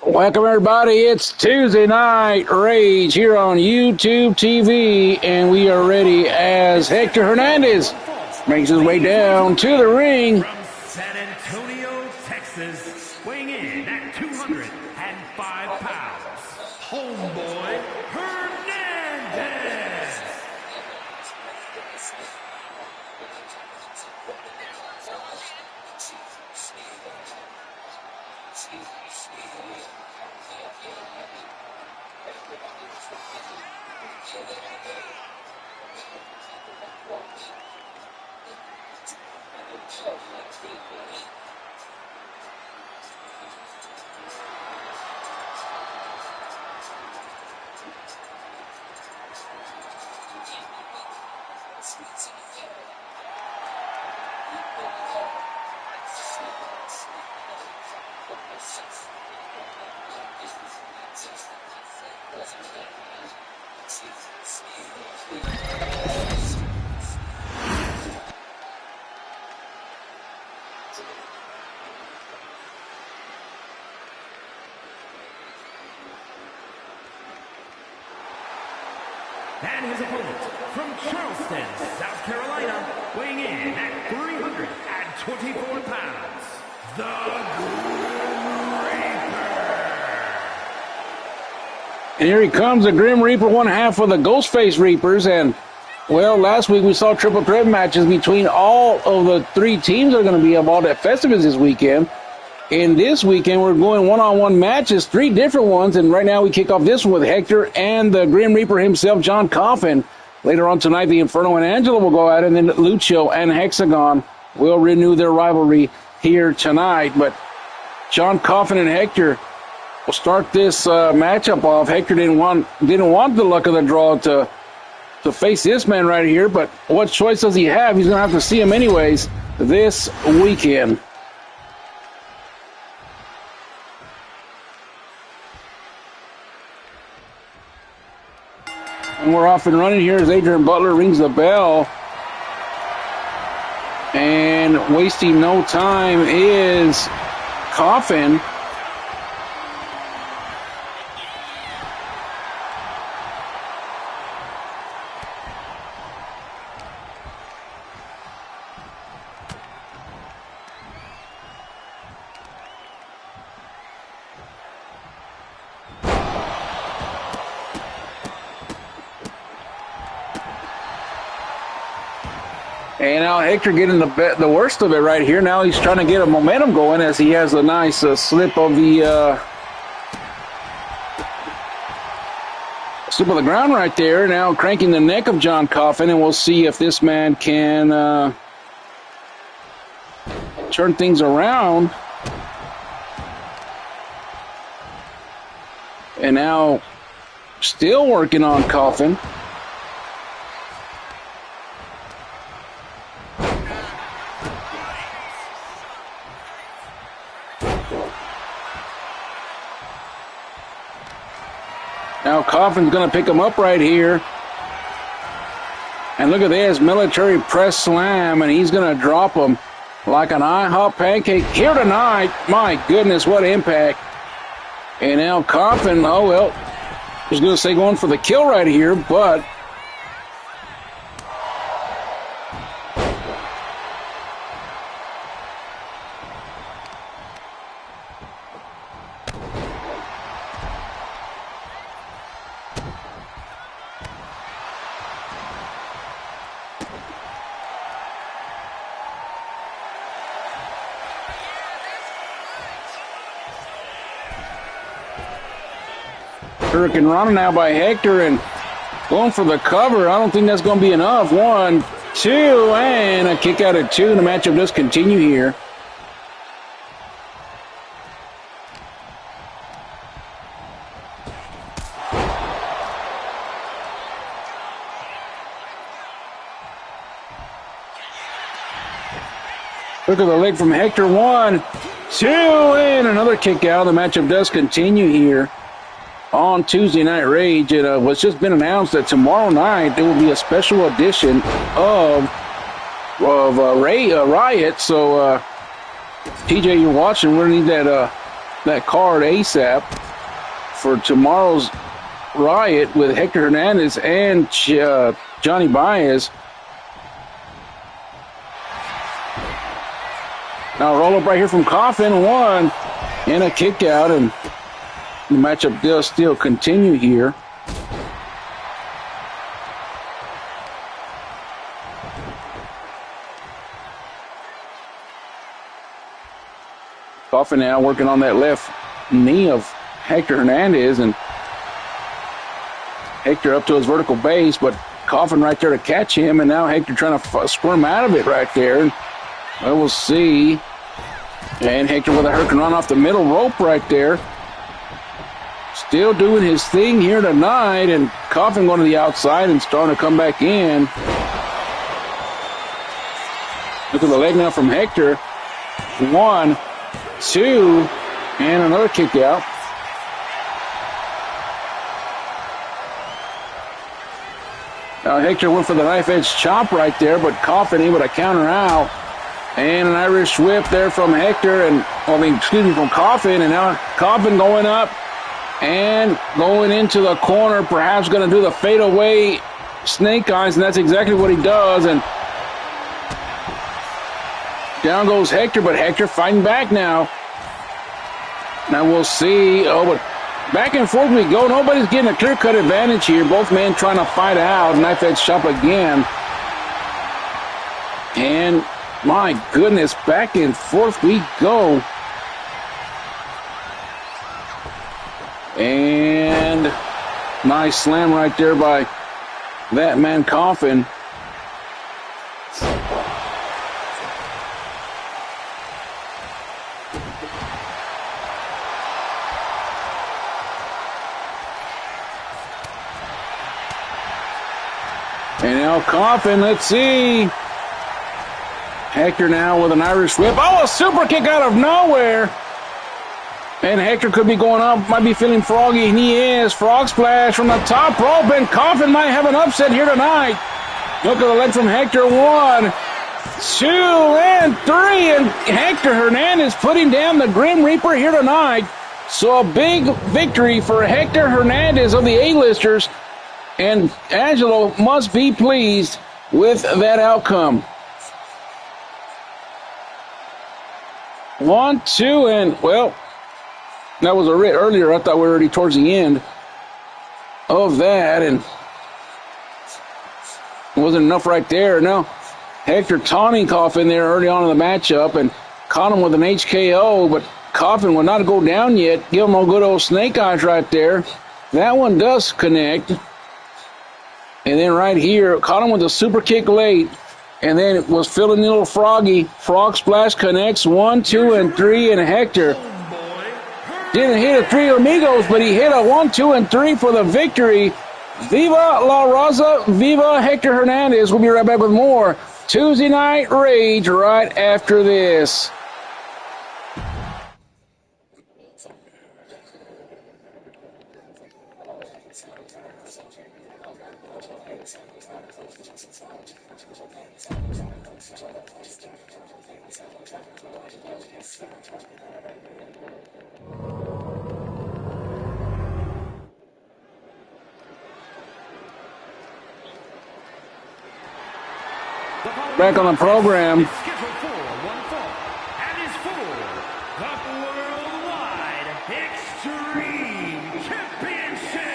Welcome, everybody. It's Tuesday Night Rage here on YouTube TV, and we are ready as Hector Hernandez makes his way down to the ring. From San Antonio, Texas, weighing in at 205 pounds, Homeboy Hernandez. And his opponent from Charleston, South Carolina, weighing in at 324 pounds, the Grim Reaper. And here he comes, the Grim Reaper, one half of the Ghostface Reapers. And, well, last week we saw triple threat matches between all of the three teams that are going to be involved at Festivus this weekend. And this weekend, we're going one-on-one matches, three different ones. And right now, we kick off this one with Hector and the Grim Reaper himself, John Coffin. Later on tonight, the Inferno and Angela will go at it, and then Lucio and Hexagon will renew their rivalry here tonight. But John Coffin and Hector will start this matchup off. Hector didn't want the luck of the draw to face this man right here. But what choice does he have? He's going to have to see him anyways this weekend. And we're off and running here as Adrian Butler rings the bell. And wasting no time is Coffin. And now Hector getting the worst of it right here. Now he's trying to get a momentum going as he has a nice slip of the ground right there. Now cranking the neck of John Coffin, and we'll see if this man can turn things around. And now still working on Coffin. Now Coffin's going to pick him up right here. And look at this, military press slam, and he's going to drop him like an IHOP pancake here tonight. My goodness, what impact. And now Coffin, oh well, I was going to say going for the kill right here, but Hurricane Rana now by Hector and going for the cover. I don't think that's going to be enough. 1, 2, and a kick out at 2. And the matchup does continue here. Look at the leg from Hector. 1, 2, and another kick out. The matchup does continue here on Tuesday Night Rage. It was just been announced that tomorrow night there will be a special edition of Riot. So, TJ, you're watching. We're going to need that card ASAP for tomorrow's Riot with Hector Hernandez and Johnny Baez. Now roll up right here from Coffin. 1 and a kick out, and the matchup does still continue here. Coffin now working on that left knee of Hector Hernandez, and Hector up to his vertical base, but Coffin right there to catch him, and now Hector trying to squirm out of it right there. Well, we'll see. And Hector with a hurricane run off the middle rope right there. Still doing his thing here tonight, and Coffin going to the outside and starting to come back in. Look at the leg now from Hector. 1, 2, and another kick out. Now Hector went for the knife edge chop right there, but Coffin able to counter out. And an Irish whip there from Hector, from Coffin, and now Coffin going up and going into the corner, perhaps going to do the fadeaway snake eyes, and that's exactly what he does. And down goes Hector, but Hector fighting back now. Now we'll see. Oh, but back and forth we go. Nobody's getting a clear-cut advantage here. Both men trying to fight out. Knife edge chop again. And my goodness, back and forth we go. And nice slam right there by that man Coffin. And now Coffin, let's see. Hector now with an Irish whip. Oh, a super kick out of nowhere. And Hector could be going up, might be feeling froggy, and he is. Frog splash from the top rope, and Coffin might have an upset here tonight. Look at the leg from Hector. 1, 2, and 3. And Hector Hernandez putting down the Grim Reaper here tonight. So a big victory for Hector Hernandez of the A-listers. And Angelo must be pleased with that outcome. 1, 2, and, well, that was a bit earlier. I thought we were already towards the end of that, and it wasn't enough right there. Now, Hector taunting Coffin there early on in the matchup and caught him with an HKO, but Coffin will not go down yet. Give him a good old snake eyes right there. That one does connect. And then right here, caught him with a super kick late. And then it was feeling a little froggy. Frog splash connects. 1, 2, and 3. And Hector didn't hit a Three Amigos, but he hit a 1, 2, and 3 for the victory. Viva La Raza, viva Hector Hernandez. We'll be right back with more Tuesday Night Rage right after this. Back on the program. Scheduled for one fall, and is for the Worldwide Extreme Championship.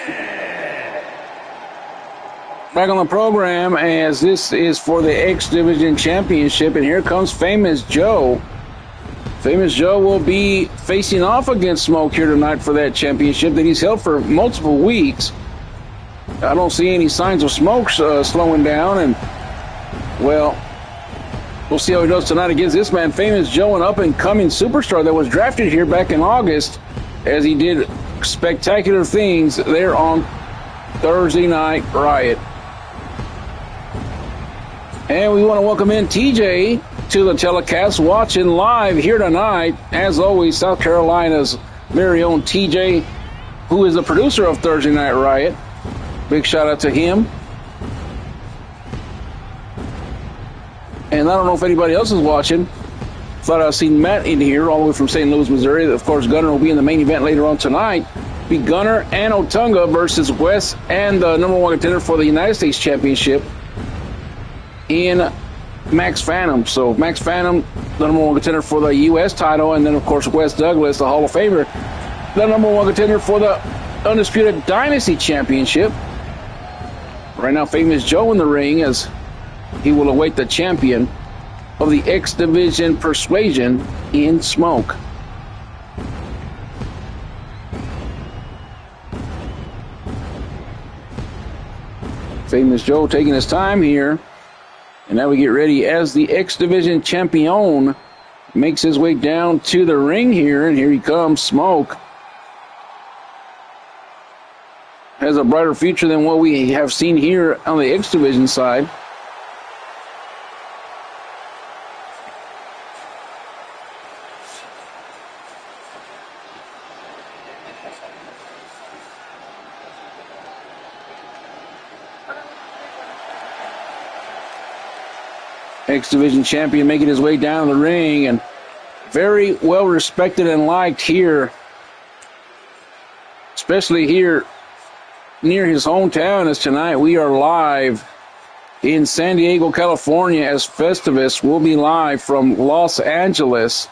Back on the program, as this is for the X Division Championship, and here comes Famous Joe. Famous Joe will be facing off against Smoke here tonight for that championship that he's held for multiple weeks. I don't see any signs of Smoke slowing down, and, well, we'll see how he does tonight against this man, Famous Joe, an up-and-coming superstar that was drafted here back in August, as he did spectacular things there on Thursday Night Riot. And we want to welcome in TJ to the telecast, watching live here tonight. As always, South Carolina's very own TJ, who is the producer of Thursday Night Riot. Big shout out to him. And I don't know if anybody else is watching. Thought I'd seen Matt in here all the way from St. Louis, Missouri. Of course, Gunner will be in the main event later on tonight. Be Gunner and Otunga versus West and the number one contender for the United States Championship in Max Phantom. So Max Phantom, the number one contender for the U.S. title, and then, of course, Wes Douglas, the Hall of Famer, the number one contender for the Undisputed Dynasty Championship. Right now, Famous Joe in the ring as he will await the champion of the X Division Persuasion in Smoke. Famous Joe taking his time here. And now we get ready as the X Division champion makes his way down to the ring here. And here he comes, Smoke. Has a brighter future than what we have seen here on the X Division side. X Division champion making his way down the ring, and very well respected and liked here, especially here near his hometown. As tonight we are live in San Diego, California, as Festivus will be live from Los Angeles,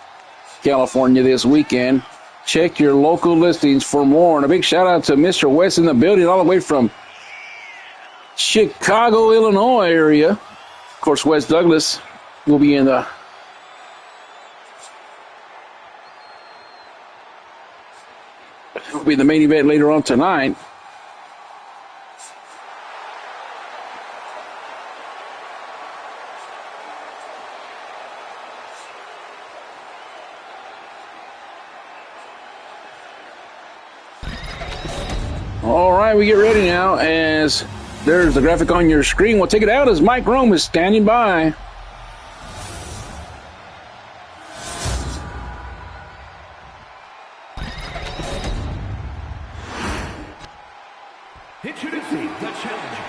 California this weekend. Check your local listings for more. And a big shout out to Mr. West in the building, all the way from Chicago, Illinois area. Of course, Wes Douglas will be in the main event later on tonight. All right, we get ready now as there's the graphic on your screen. We'll take it out as Mike Rome is standing by. Introducing the challenger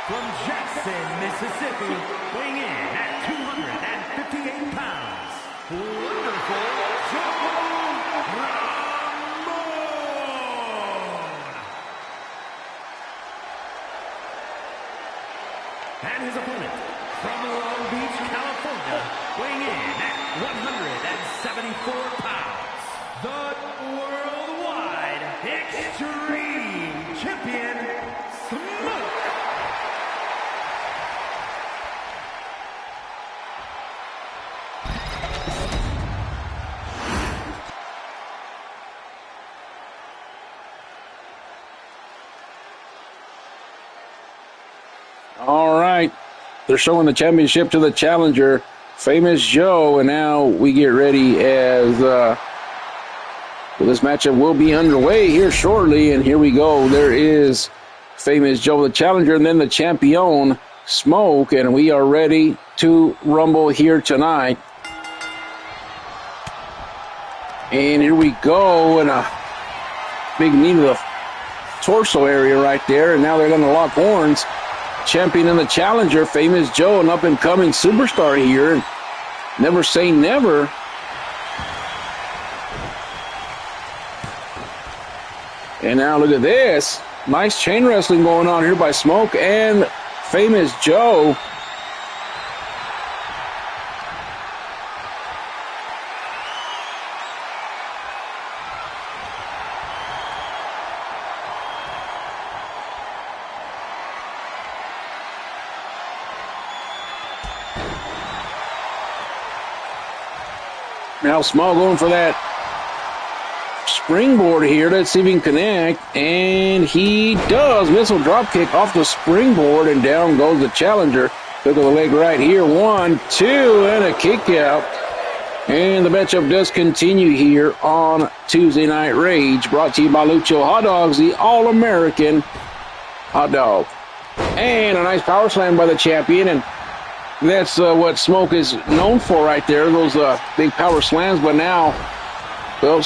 from Jackson, Mississippi, weighing in at 258 pounds. Wonderful Joe Ramone. And his opponent from Long Beach, California, weighing in at 174 pounds. The worldwide Extreme Champion, Smoke. All right, they're showing the championship to the challenger, Famous Joe, and now we get ready as this matchup will be underway here shortly, and here we go. There is Famous Joe, the challenger, and then the champion, Smoke, and we are ready to rumble here tonight. And here we go, and a big knee to the torso area right there, and now they're going to lock horns. Champion and the challenger, Famous Joe, an up-and-coming superstar here, and never say never. And now look at this. Nice chain wrestling going on here by Smoke and Famous Joe. Now Small going for that springboard here. Let's see if he can connect. And he does. Missile drop kick off the springboard, and down goes the challenger. Look at the leg right here. 1, 2, and a kick out. And the matchup does continue here on Tuesday Night Rage. Brought to you by Lucho Hot Dogs, the All-American hot dog. And a nice power slam by the champion. And That's what Smoke is known for right there, those big power slams. But now, well,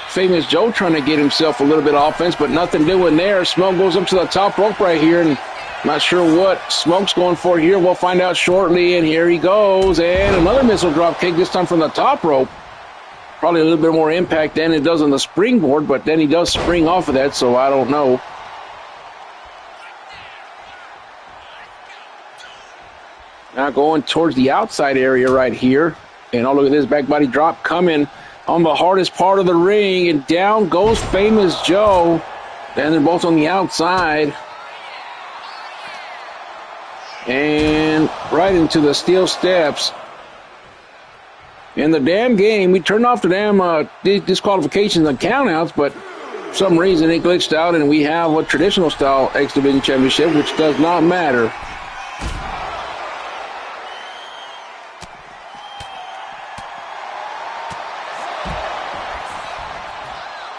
Famous Joe trying to get himself a little bit of offense, but nothing doing there. Smoke goes up to the top rope right here, and not sure what Smoke's going for here. We'll find out shortly, and here he goes. And another missile drop kick, this time from the top rope. Probably a little bit more impact than it does on the springboard, but then he does spring off of that, so I don't know. Now going towards the outside area right here. And oh, look at this back body drop coming on the hardest part of the ring. And down goes Famous Joe. And they're both on the outside. And right into the steel steps. In the damn game, we turned off the damn disqualifications and countouts, but for some reason it glitched out, and we have a traditional style X Division Championship, which does not matter.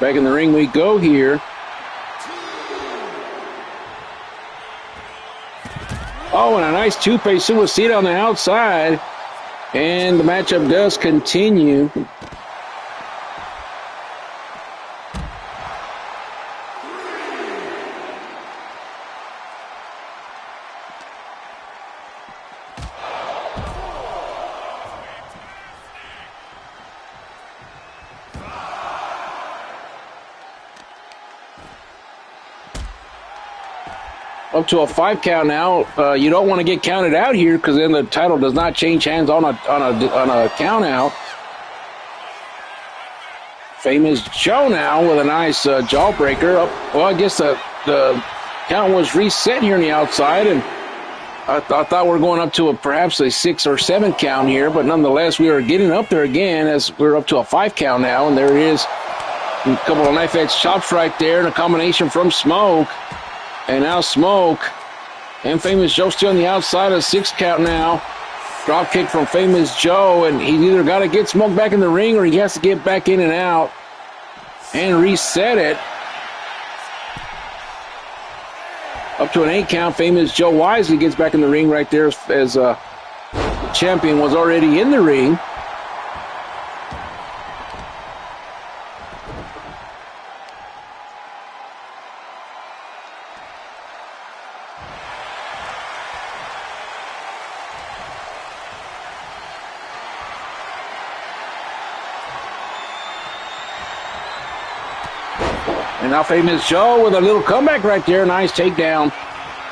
Back in the ring we go here. Oh, and a nice two-pay suicide on the outside. And the matchup does continue. Up to a 5 count now. You don't want to get counted out here because then the title does not change hands on a count out. Famous Joe now with a nice jawbreaker. Well, I guess the count was reset here on the outside, and I thought we were going up to perhaps a 6 or 7 count here, but nonetheless we are getting up there again as we're up to a 5 count now, and there it is. A couple of knife edge chops right there, and a combination from Smoke. And now Smoke and Famous Joe still on the outside, a 6 count now. Drop kick from Famous Joe, and he's either got to get Smoke back in the ring or he has to get back in and out and reset it. Up to an 8 count, Famous Joe wisely gets back in the ring right there as the champion was already in the ring. And now Famous Joe with a little comeback right there. Nice takedown.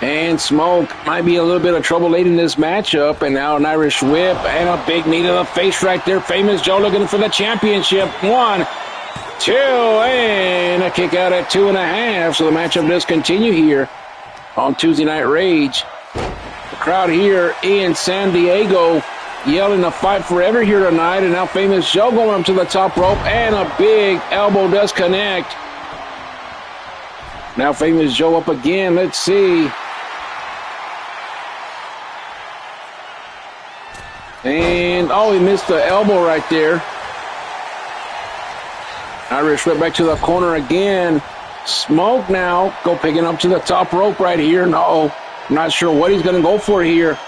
And Smoke might be a little bit of trouble late in this matchup. And now an Irish whip and a big knee to the face right there. Famous Joe looking for the championship. 1, 2, and a kick out at 2.5. So the matchup does continue here on Tuesday Night Rage. The crowd here in San Diego yelling a fight forever here tonight. And now Famous Joe going up to the top rope. And a big elbow does connect. Now Famous Joe up again. Let's see. And, oh, he missed the elbow right there. Irish whip back to the corner again. Smoke now picking up to the top rope right here. No, I'm not sure what he's going to go for here.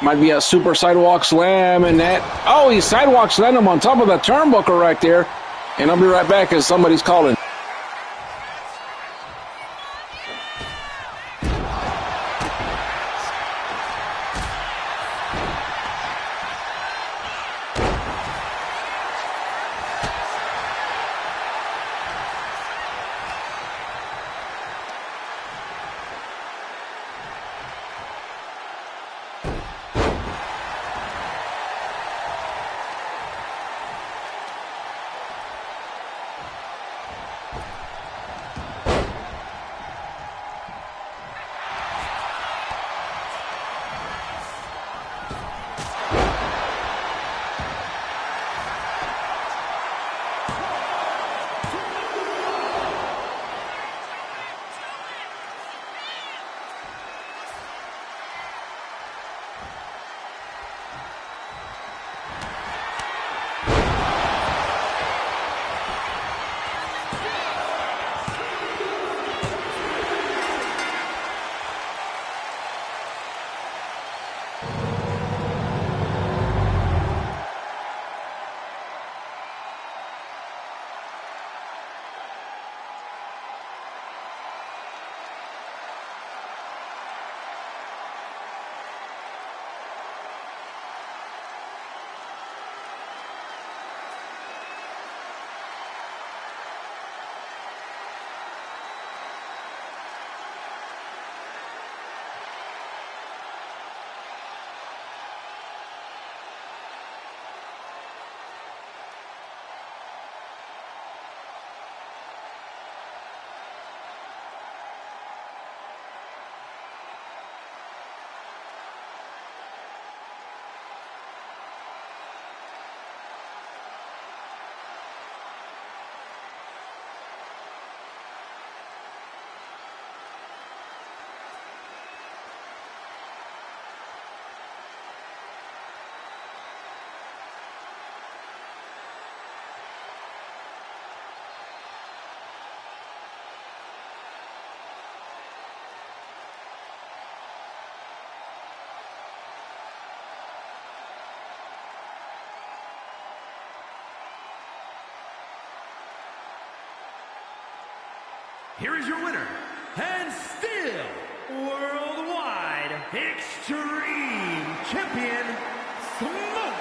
Might be a super sidewalk slam, and that, oh, he sidewalk slammed him on top of the turnbuckle right there. And I'll be right back as somebody's calling. here is your winner, and still Worldwide Extreme Champion, Smoke.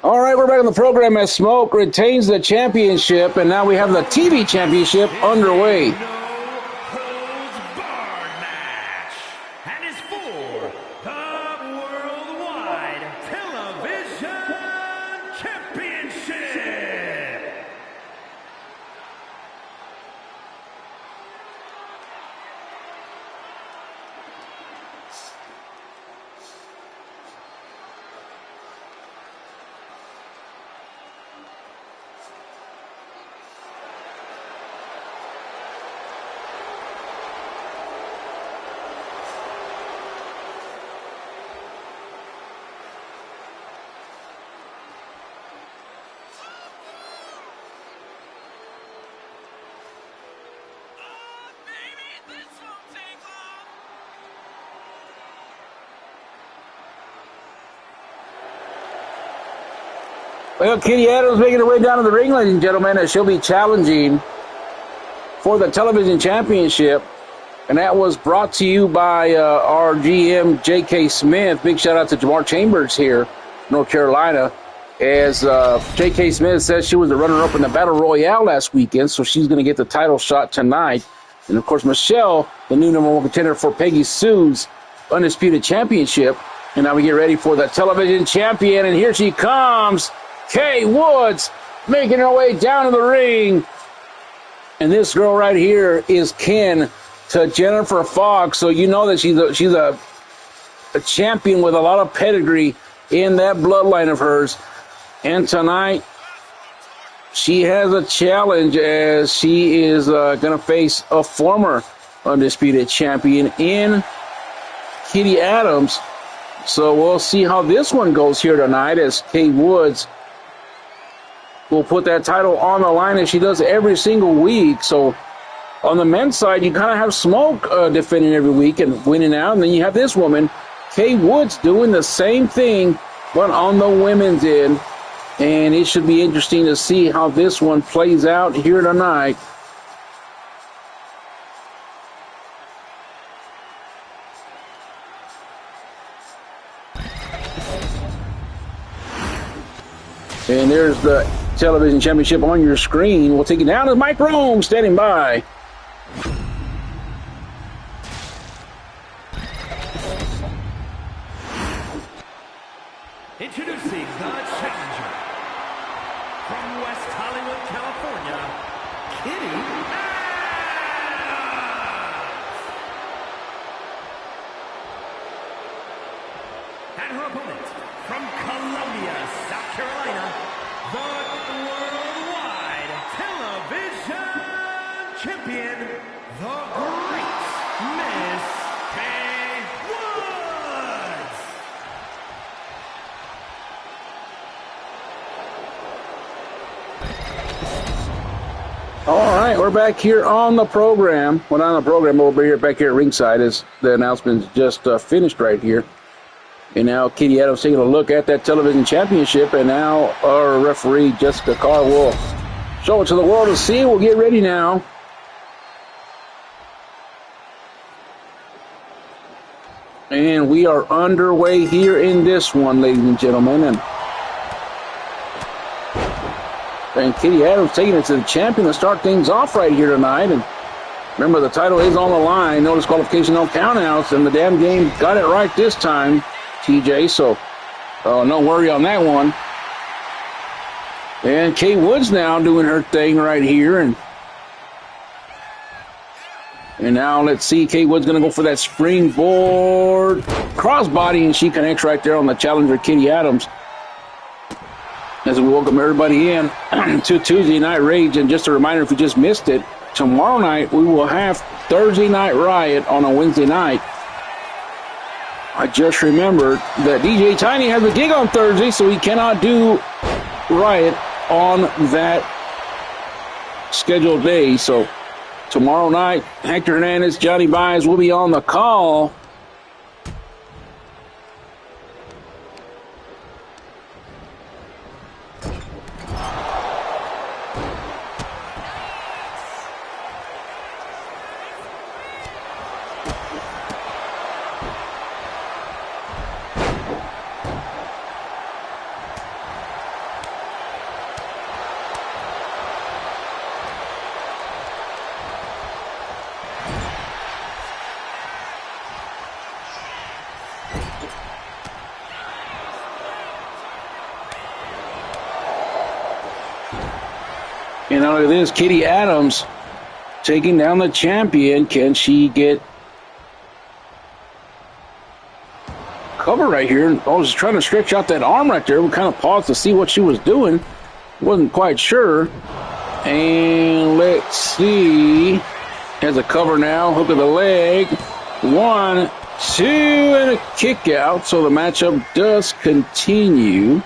All right, we're back on the program as Smoke retains the championship, and now we have the TV championship underway. No holds barred match, and is for the Worldwide Television Championship. Well, Kitty Adams making her way down to the ring, ladies and gentlemen, as she'll be challenging for the television championship. And that was brought to you by our GM, J.K. Smith. Big shout out to Jamar Chambers here, North Carolina. As J.K. Smith says she was the runner-up in the Battle Royale last weekend, so she's going to get the title shot tonight. And, of course, Michelle, the new number one contender for Peggy Sue's Undisputed Championship. And now we get ready for the television champion, and here she comes. Kay Woods making her way down to the ring. And this girl right here is kin to Jennifer Fox. So you know that she's a champion with a lot of pedigree in that bloodline of hers. And tonight, she has a challenge as she is going to face a former Undisputed Champion in Kitty Adams. So we'll see how this one goes here tonight as Kay Woods will put that title on the line as she does every single week. So on the men's side, you kind of have Smoke defending every week and winning out. And then you have this woman, Kay Woods, doing the same thing, but on the women's end. And it should be interesting to see how this one plays out here tonight. And there's the television championship on your screen. We'll take it down to Mike Rome standing by. Introducing the challenger from West Hollywood, California, Kitty Adams. And her opponent from Columbia, South Carolina, the Worldwide Television Champion, the Great Miss Kay Woods. All right, we're back here on the program. Well, not on the program, but we're back here at ringside as the announcement's just finished right here. And now Katie Adams taking a look at that television championship, and now our referee, Jessica Carr, will show it to the world to see. We'll get ready now. And we are underway here in this one, ladies and gentlemen. And Katie Adams taking it to the champion to start things off right here tonight. And remember, the title is on the line. No disqualification, no countouts. And the damn game got it right this time, TJ. So no worry on that one. And Kay Woods now doing her thing right here. And now let's see. Kay Woods going to go for that springboard crossbody. And she connects right there on the challenger, Katie Adams. As we welcome everybody in to Tuesday Night Rage. And just a reminder, if you just missed it, tomorrow night we will have Thursday Night Riot on a Wednesday night. I just remembered that DJ Tiny has a gig on Thursday, so he cannot do Riot on that scheduled day. So tomorrow night, Hector Hernandez, Johnny Baez will be on the call. And now look at this, Katie Adams taking down the champion. Can she get cover right here? I was trying to stretch out that arm right there. We kind of paused to see what she was doing. Wasn't quite sure. And let's see. Has a cover now. Hook of the leg. 1, 2, and a kick out. So the matchup does continue.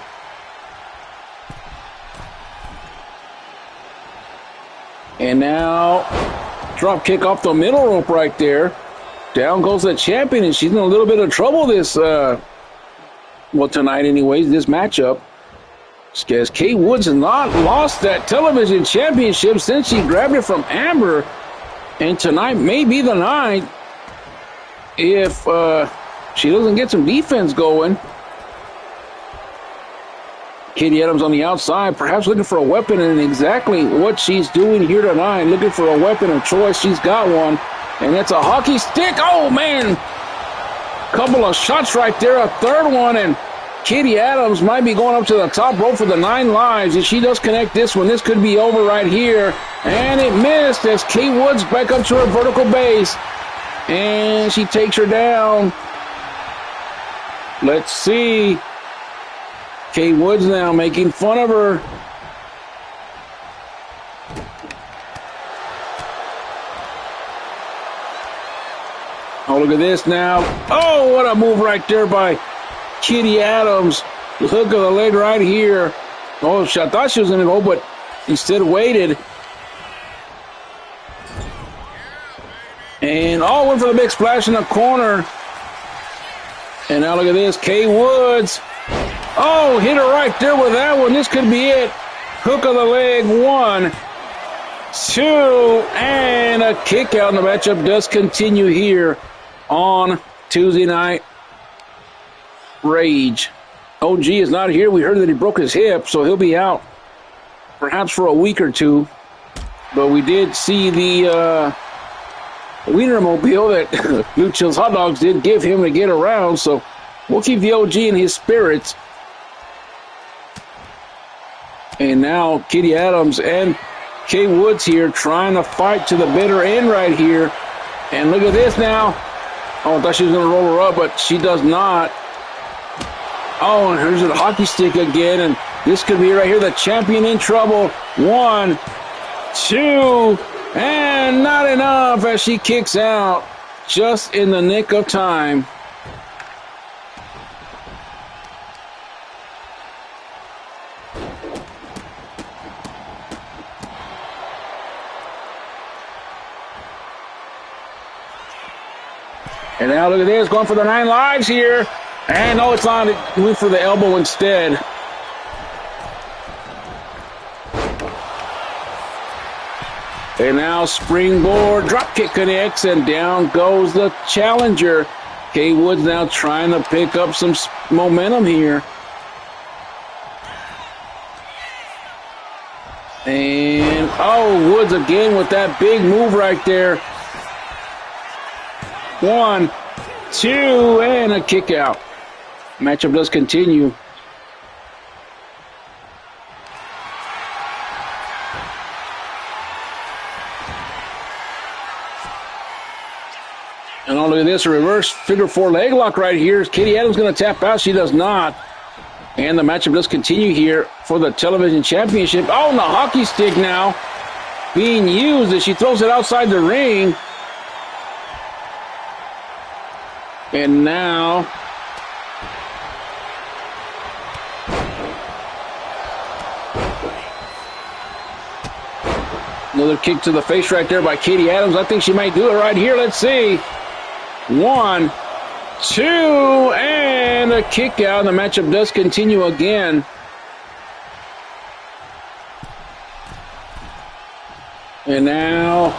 And now, drop kick off the middle rope right there. Down goes the champion, and she's in a little bit of trouble this, tonight anyways, this matchup. As Kay Woods has not lost that television championship since she grabbed it from Amber. And tonight may be the night if she doesn't get some defense going. Katie Adams on the outside, perhaps looking for a weapon, and exactly what she's doing here tonight. Looking for a weapon of choice. She's got one, and it's a hockey stick. Oh, man. Couple of shots right there. A third one, and Katie Adams might be going up to the top rope for the 9 lives. If she does connect this one, this could be over right here. And it missed as Kay Woods back up to her vertical base. And she takes her down. Let's see. Kay Woods now making fun of her. Oh, look at this now. Oh, what a move right there by Katie Adams. The hook of the leg right here. Oh, I thought she was going to go, but instead waited. And went for the big splash in the corner. And now look at this. Kay Woods. Oh, hit her right there with that one. This could be it. Hook of the leg. 1, 2, and a kick out. And the matchup does continue here on Tuesday Night Rage. OG is not here. We heard that he broke his hip, so he'll be out perhaps for a week or two. But we did see the Wienermobile that Blue Chills Hot Dogs did give him to get around, so we'll keep the OG in his spirits. And now Katie Adams and Kay Woods here trying to fight to the bitter end right here. And look at this now. Oh, I thought she was going to roll her up, but she does not. Oh, and here's the hockey stick again. And this could be right here, the champion in trouble. 1, 2, and not enough as she kicks out just in the nick of time. And now look at this, going for the 9 lives here. And no, it's not. It went for the elbow instead. And now springboard dropkick connects, and down goes the challenger. Kay Woods now trying to pick up some momentum here. And, oh, Woods again with that big move right there. 1, 2, and a kick out. Matchup does continue. And oh, look at this, a reverse figure 4 leg lock right here. Is Katie Adams going to tap out? She does not. And the matchup does continue here for the television championship. Oh, and the hockey stick now being used as she throws it outside the ring. And now another kick to the face right there by Katie Adams. I think she might do it right here. Let's see. 1, 2, and a kick out. The matchup does continue again. And now,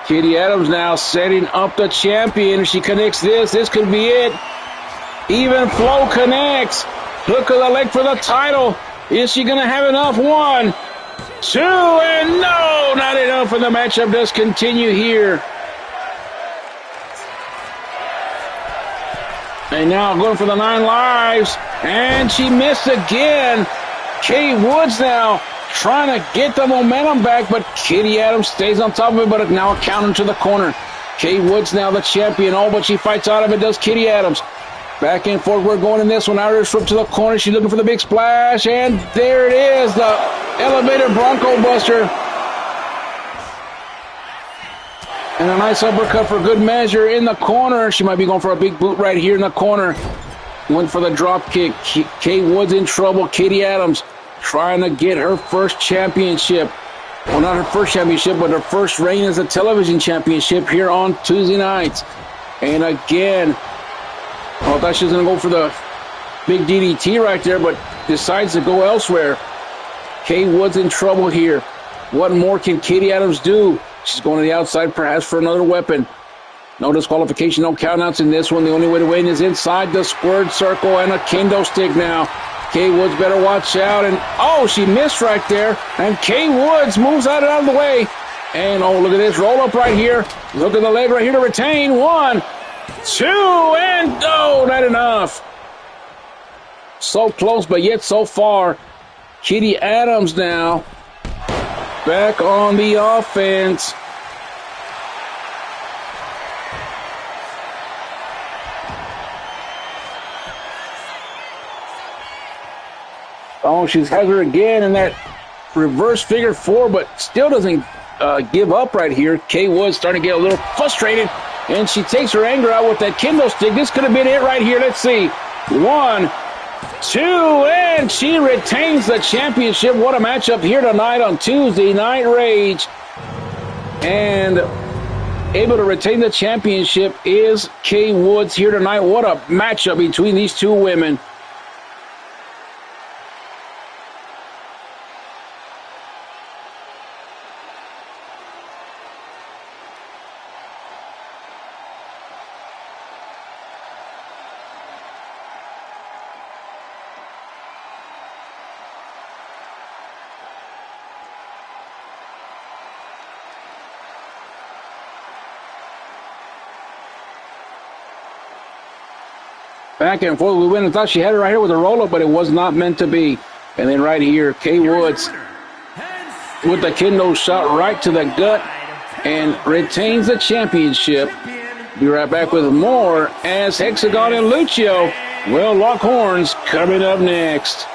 Katie Adams now setting up the champion. She connects this. This could be it. Even flow connects. Hook of the leg for the title. Is she going to have enough? 1, 2, and no, not enough. And the matchup does continue here. And now going for the 9 lives. And she missed again. Kay Woods now trying to get the momentum back, but Katie Adams stays on top of it, but now a count into the corner. Kay Woods now the champion. Oh, but she fights out of it, does Katie Adams. Back and forth, we're going in this one. Irish whip to the corner. She's looking for the big splash, and there it is, the elevator Bronco Buster. And a nice uppercut for good measure in the corner. She might be going for a big boot right here in the corner. Went for the drop kick. Kay Woods in trouble. Katie Adams trying to get her first championship. Well, not her first championship, but her first reign as a television championship here on Tuesday nights. And again, I thought she was going to go for the big DDT right there, but decides to go elsewhere. Kay Woods in trouble here. What more can Katie Adams do? She's going to the outside perhaps for another weapon. No disqualification, no countouts in this one. The only way to win is inside the squared circle and a kendo stick now. Kay Woods better watch out. And, oh, she missed right there. And Kay Woods moves out of the way. And, oh, look at this roll up right here. Look at the leg right here to retain. 1, 2, and, oh, not enough. So close, but yet so far. Katie Adams now back on the offense. Oh, she has her again in that reverse figure 4, but still doesn't give up right here. Kay Woods starting to get a little frustrated, and she takes her anger out with that kendo stick. This could have been it right here. Let's see. 1, 2, and she retains the championship. What a matchup here tonight on Tuesday Night Rage. And able to retain the championship is Kay Woods here tonight. What a matchup between these two women. Back and forth, we went and thought she had it right here with a roll-up, but it was not meant to be. And then right here, Kay Woods with the kendo shot right to the gut and retains the championship. Be right back with more as Hexagon and Lucio will lock horns coming up next.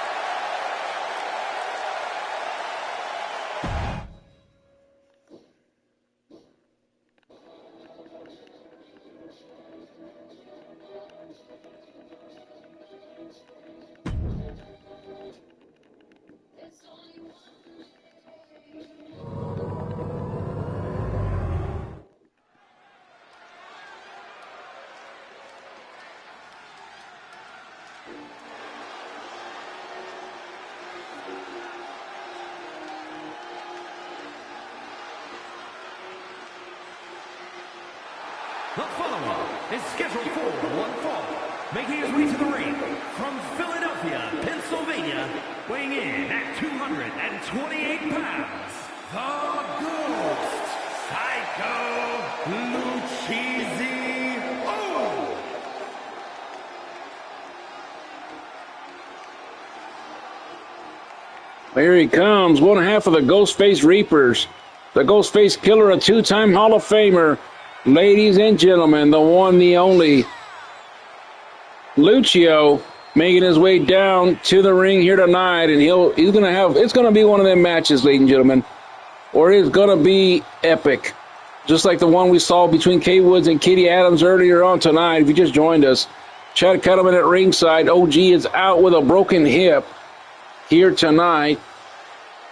The following is scheduled for one fall, making his way to the ring from Philadelphia, Pennsylvania, weighing in at 228 pounds, the Ghost, Psycho Lucchese. Oh! Here he comes, one half of the Ghostface Reapers. The Ghostface Killer, a two-time Hall of Famer. Ladies and gentlemen, the one, the only, Lucio, making his way down to the ring here tonight, and it's gonna be one of them matches, ladies and gentlemen, or it's gonna be epic, just like the one we saw between Kay Woods and Katie Adams earlier on tonight. If you just joined us, Chad Cuttleman at ringside. OG is out with a broken hip here tonight.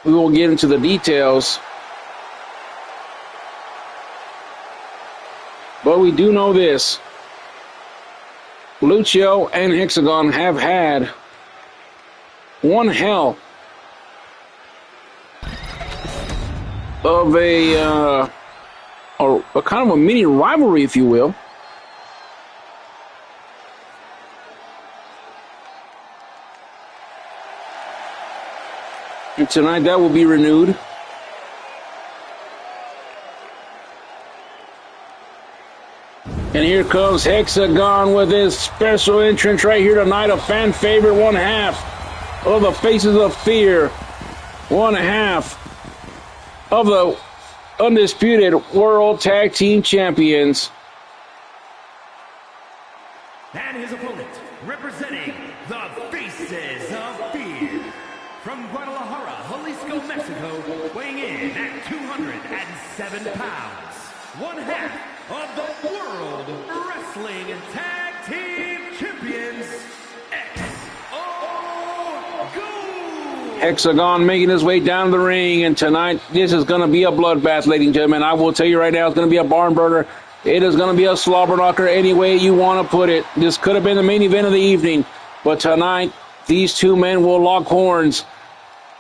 We will get into the details. But we do know this. Lucio and Hexagon have had one hell of a kind of a mini rivalry, if you will. And tonight that will be renewed. And here comes Hexagon with his special entrance right here tonight. A fan favorite, one half of the Faces of Fear. One half of the Undisputed World Tag Team Champions. And his opponent, representing the Faces of Fear, from Guadalajara, Jalisco, Mexico, weighing in at 207 pounds, one half of the World Wrestling Tag Team Champions, Hexagon making his way down the ring, and tonight this is going to be a bloodbath, ladies and gentlemen. I will tell you right now, it's going to be a barn burner. It is going to be a slobber knocker any way you want to put it. This could have been the main event of the evening, but tonight these two men will lock horns.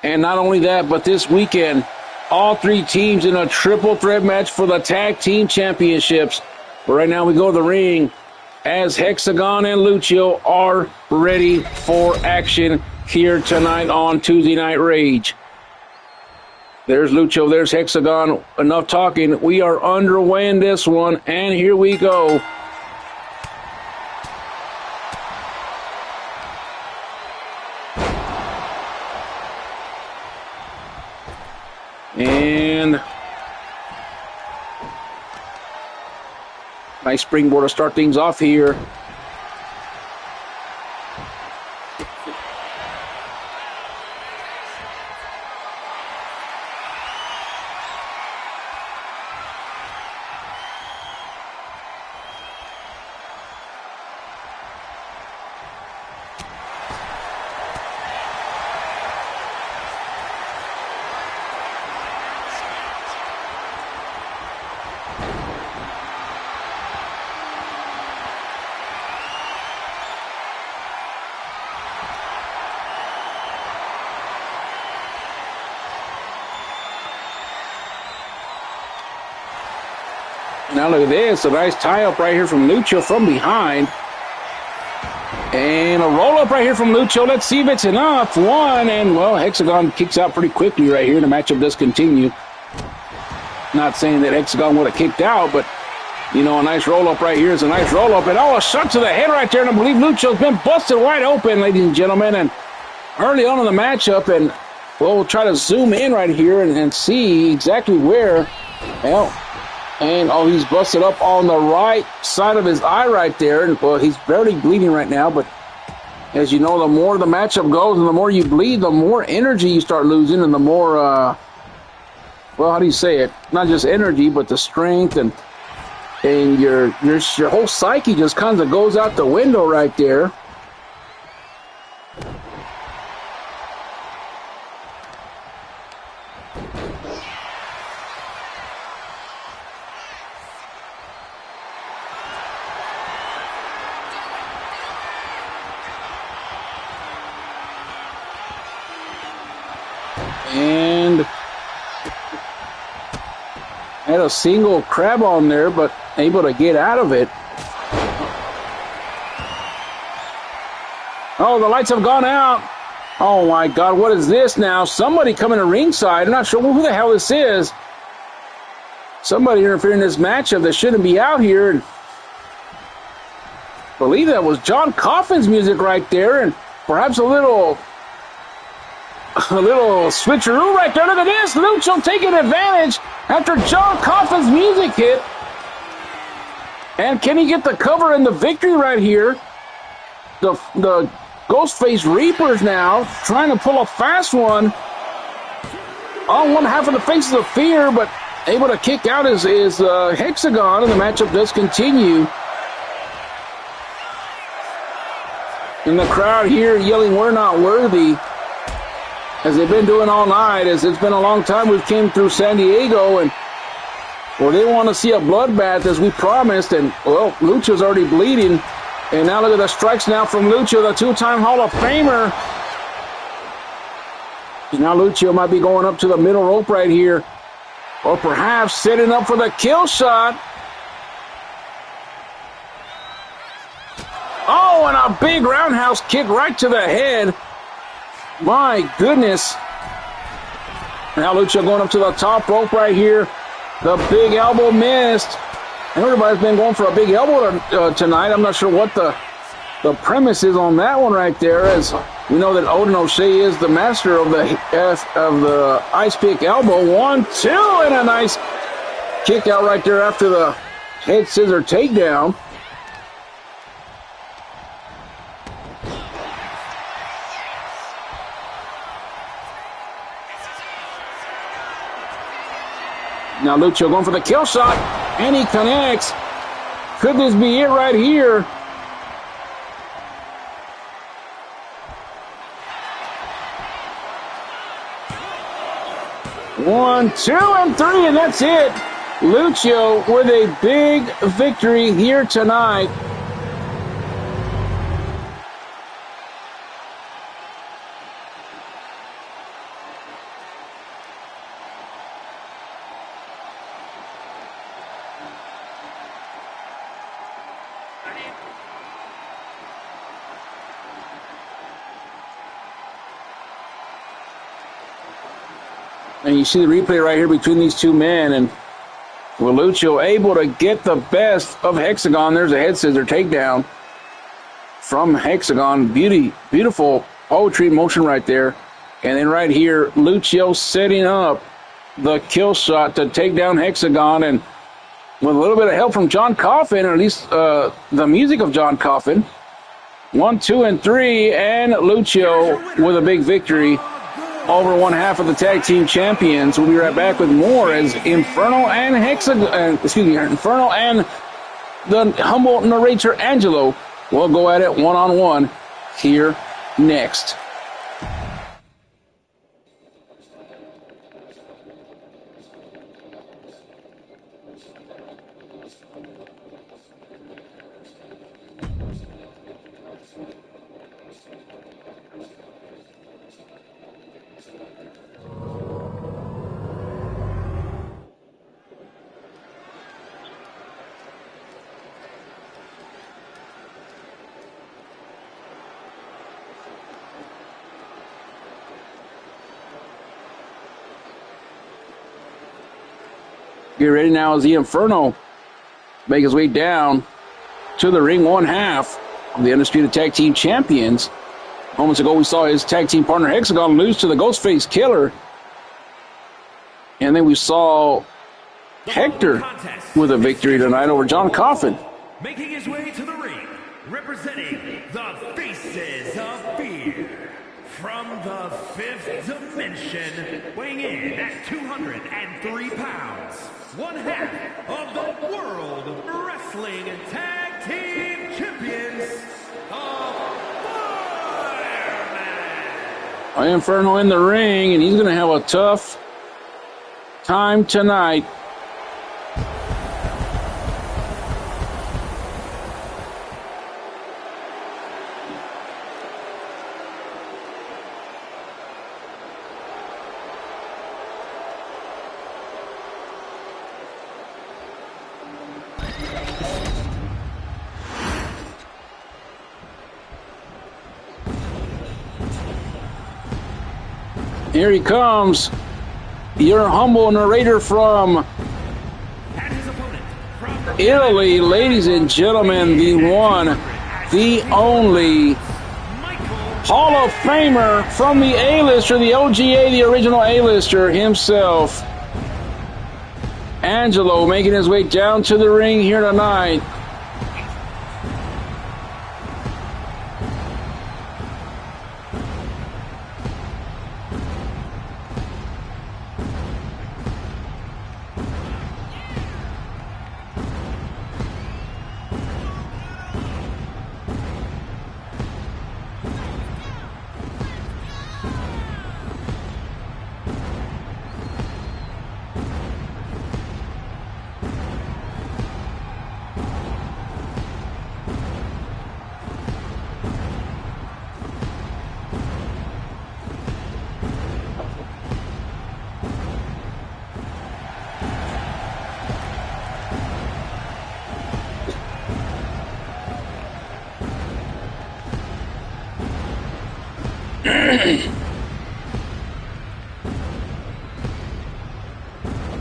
And not only that, but this weekend, all three teams in a triple threat match for the Tag Team Championships. But right now we go to the ring as Hexagon and Lucio are ready for action here tonight on Tuesday Night Rage. There's Lucio, there's Hexagon. Enough talking. We are underway in this one, and here we go. And nice springboard to start things off here. Now look at this, a nice tie-up right here from Lucio from behind. And a roll-up right here from Lucio. Let's see if it's enough. One, and well, Hexagon kicks out pretty quickly right here. The matchup does continue. Not saying that Hexagon would have kicked out, but, you know, a nice roll-up right here is a nice roll-up. And oh, a shot to the head right there, and I believe Lucio's been busted wide open, ladies and gentlemen. And early on in the matchup, and we'll try to zoom in right here and see exactly where, well, and, oh, he's busted up on the right side of his eye right there. And, well, he's barely bleeding right now. But as you know, the more the matchup goes and the more you bleed, the more energy you start losing and the more, well, how do you say it? Not just energy, but the strength and your whole psyche just kind of goes out the window right there. And had a single crab on there, but able to get out of it. Oh, the lights have gone out. Oh, my God, what is this now? Somebody coming to ringside. I'm not sure who the hell this is. Somebody interfering in this matchup that shouldn't be out here. And I believe that was John Coffin's music right there, and perhaps a little switcheroo right there. Look at this. Lucho taking advantage after John Coffin's music hit. And can he get the cover and the victory right here? The Ghostface Reapers now trying to pull a fast one on one half of the Faces of Fear, but able to kick out is Hexagon, and the matchup does continue. And the crowd here yelling, "We're not worthy," as they've been doing all night, as it's been a long time we've came through San Diego, and well, they want to see a bloodbath as we promised, and well, Lucha's already bleeding. And now look at the strikes now from Lucha, the two-time Hall of Famer. And now Lucha might be going up to the middle rope right here, or perhaps setting up for the kill shot. Oh, and a big roundhouse kick right to the head. My goodness. Now Lucha going up to the top rope right here. The big elbow missed. Everybody's been going for a big elbow tonight. I'm not sure what the premise is on that one right there, as we know that Odin O'Shea is the master of the ice pick elbow. 1, 2, and a nice kick out right there after the head scissor takedown. Now Lucha going for the kill shot, and he connects. Could this be it right here? One, two, and three, and that's it. Lucha with a big victory here tonight. And you see the replay right here between these two men, and Lucha able to get the best of Hexagon. There's a head scissor takedown from Hexagon. Beautiful poetry in motion right there. And then right here, Lucha setting up the kill shot to take down Hexagon, and with a little bit of help from John Coffin, or at least the music of John Coffin. 1, 2, and 3, and Lucha with a big victory over one half of the tag team champions. We'll be right back with more as Inferno and Inferno and the humble narrator Angelo will go at it one-on-one here next. Get ready now as the Inferno make his way down to the ring, one half of the Undisputed Tag Team Champions. Moments ago, we saw his tag team partner Hexagon lose to the Ghostface Killer. And then we saw Hector with a victory tonight over John Coffin. Making his way to the ring, representing the Faces of Fear. From the fifth dimension, weighing in at 203 pounds, one half of the World Wrestling Tag Team Champions, the Fireman. Inferno in the ring, and he's going to have a tough time tonight. Here he comes. Your humble narrator from And his opponent from Italy, ladies and gentlemen, the one, the only Hall of Famer from the A-lister, the OGA, the original A-lister himself, Angelo, making his way down to the ring here tonight.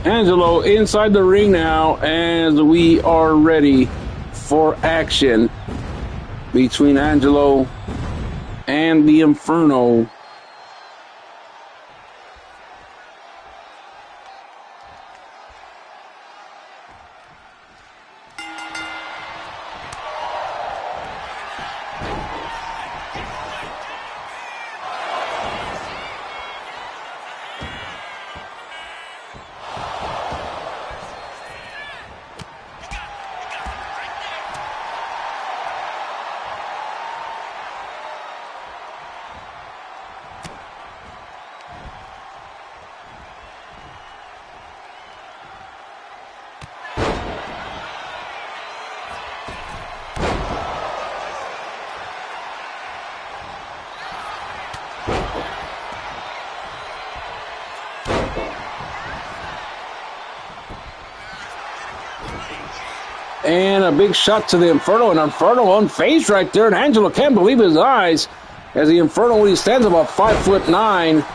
Angelo inside the ring now as we are ready for action between Angelo and the Inferno. And a big shot to the Inferno, and Inferno unfazed right there, and Angelo can't believe his eyes as the Inferno, when he stands about 5'9".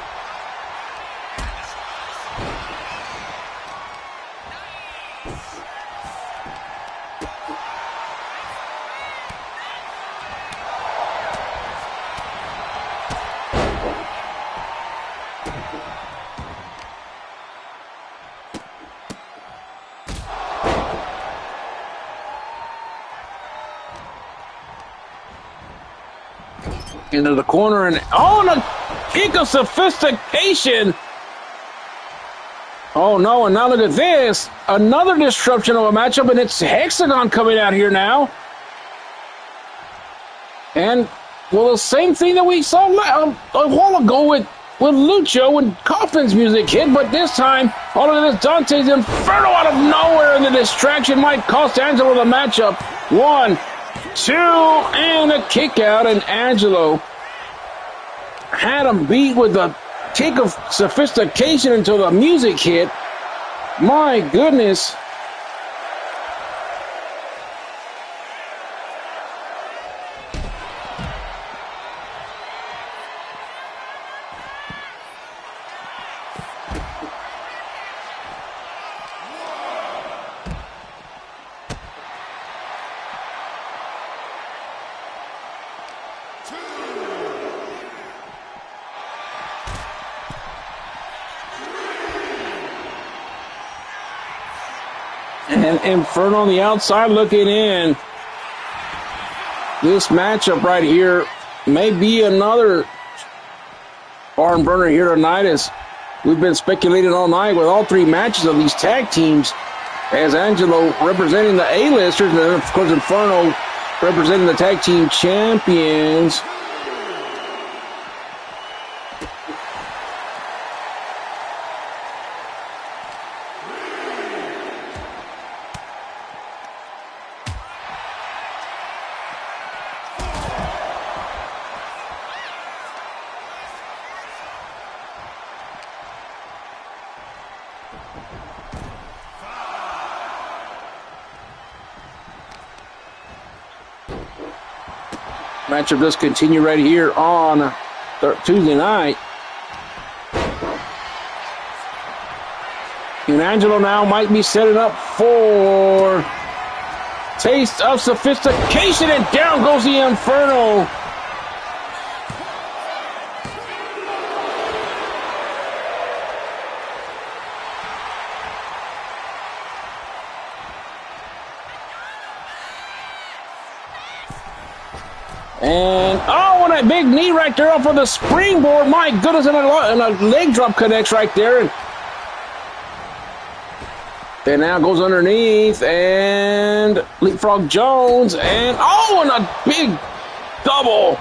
Into the corner, and and a kick of sophistication. Oh no, and now look at this. Another disruption of a matchup, and it's Hexagon coming out here now. And, well, the same thing that we saw a while ago with Lucho when Coffin's music hit, but this time, all of this Dante's Inferno out of nowhere, and the distraction might cost Angelo the matchup. 1, 2, and a kick out, and Angelo had him beat with a kick of sophistication until the music hit. My goodness. And Inferno on the outside looking in. This matchup right here may be another barn burner here tonight, as we've been speculating all night with all three matches of these tag teams, as Angelo representing the A-listers, and then of course Inferno representing the tag team champions. Matchup does continue right here on Tuesday night. And Angelo now might be setting up for taste of sophistication, and down goes the Inferno. And, oh, and a big knee right there off of the springboard. My goodness, and a leg drop connects right there. And now goes underneath, and leapfrog Jones, and, oh, and a big double.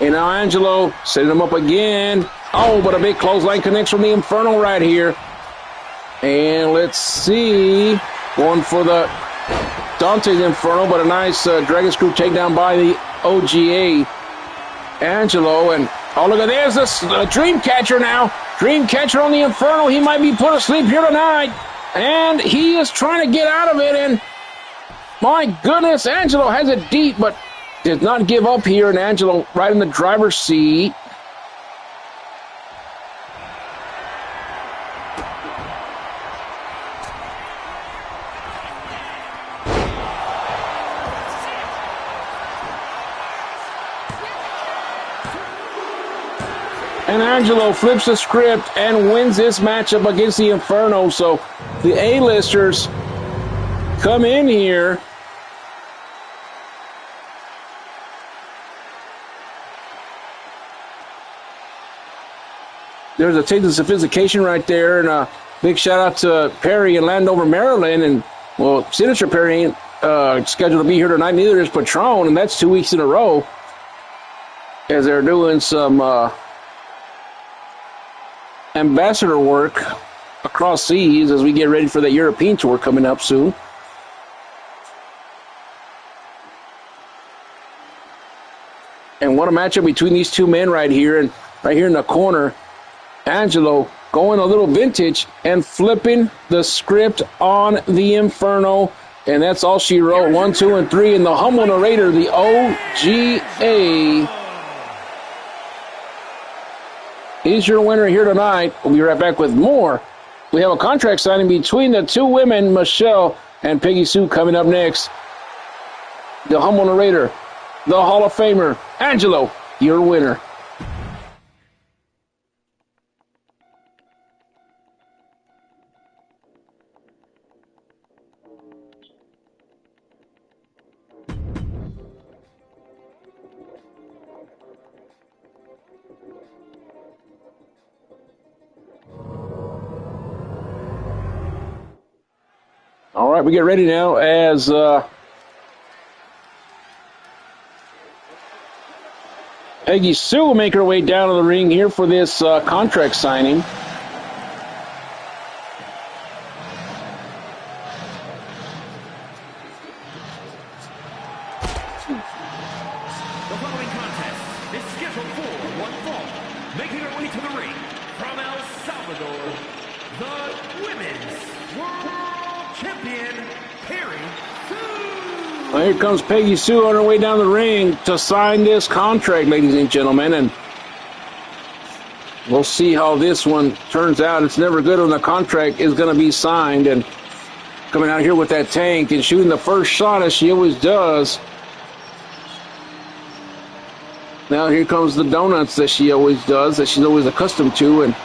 And now Angelo setting him up again. Oh, but a big clothesline connects from the Inferno right here. And let's see. Going for the Dante's Inferno, but a nice Dragon Screw takedown by the OGA. Angelo, and oh, look at this. This Dream Catcher now. Dream Catcher on the Inferno. He might be put asleep here tonight. And he is trying to get out of it. And my goodness, Angelo has it deep, but did not give up here, and Angelo right in the driver's seat. And Angelo flips the script and wins this matchup against the Inferno. So the A-listers come in here. There's a taste of sophistication right there, and a big shout out to Perry in Landover, Maryland. And, well, Signature Perry ain't scheduled to be here tonight, neither is Patron, and that's 2 weeks in a row as they're doing some ambassador work across seas as we get ready for the European tour coming up soon. And what a matchup between these two men right here, and right here in the corner. Angelo going a little vintage and flipping the script on the Inferno. And that's all she wrote. 1, 2, and 3. And the humble narrator, the OGA, is your winner here tonight. We'll be right back with more. We have a contract signing between the two women, Michelle and Peggy Sue, coming up next. The humble narrator, the Hall of Famer, Angelo, your winner. All right, we get ready now as Peggy Sue will make her way down to the ring here for this contract signing. The following contest is scheduled for one fall. Making her way to the ring from El Salvador, the Women's World Champion, Perry Sue. Well, here comes Peggy Sue on her way down the ring to sign this contract, ladies and gentlemen, and we'll see how this one turns out. It's never good when the contract is going to be signed, and coming out here with that tank and shooting the first shot as she always does. Now here comes the donuts that she always does, that she's always accustomed to, and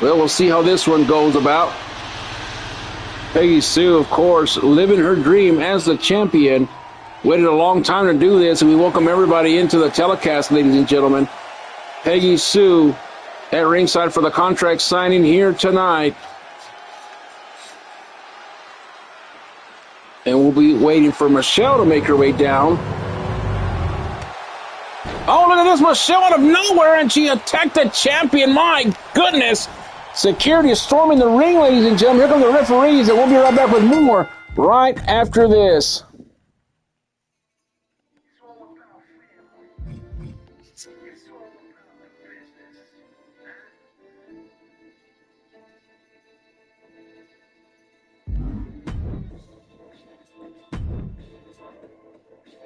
well, we'll see how this one goes about. Peggy Sue, of course, living her dream as the champion. Waited a long time to do this, and we welcome everybody into the telecast, ladies and gentlemen. Peggy Sue at ringside for the contract signing here tonight. And we'll be waiting for Michelle to make her way down. Oh, look at this, Michelle out of nowhere, and she attacked the champion. My goodness. Security is storming the ring, ladies and gentlemen. Here come the referees, and we'll be right back with more right after this.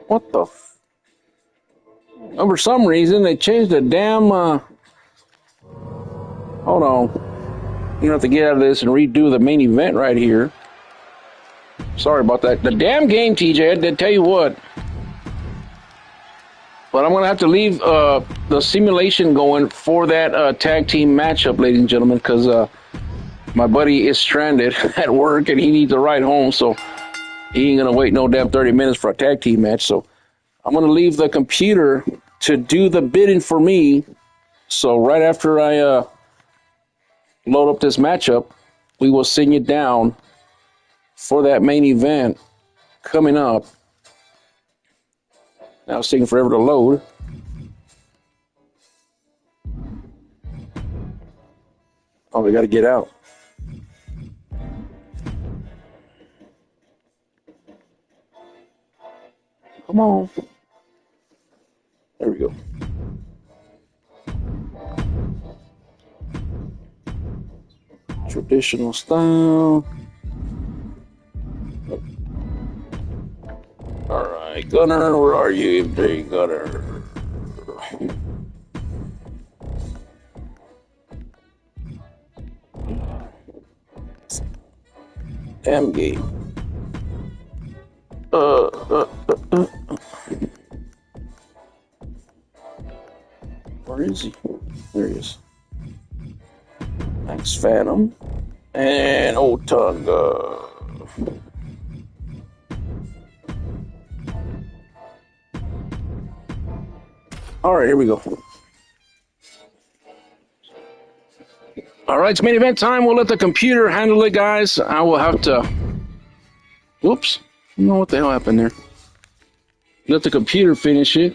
What the? For some reason, they changed the damn. Hold on. You have to get out of this and redo the main event right here. Sorry about that. The damn game, TJ. I tell you what. But I'm going to have to leave the simulation going for that tag team matchup, ladies and gentlemen, because my buddy is stranded at work and he needs a ride home, so he ain't going to wait no damn 30 minutes for a tag team match. So I'm going to leave the computer to do the bidding for me. So right after I load up this matchup, we will send you down for that main event coming up. Now it's taking forever to load. Oh, we got to get out. Come on. There we go. Traditional style. All right, Gunner, where are you, MJ Gunner? Damn game. Where is he? There he is. Max Phantom and Otunga. All right, here we go. All right, it's main event time. We'll let the computer handle it, guys. I will have to. Whoops. I don't know what the hell happened there. Let the computer finish it.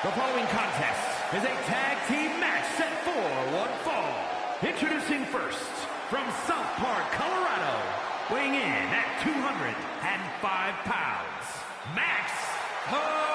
The following contest is a tag team match set for one fall. Introducing first, from South Park, Colorado, weighing in at 205 pounds, Max Penta.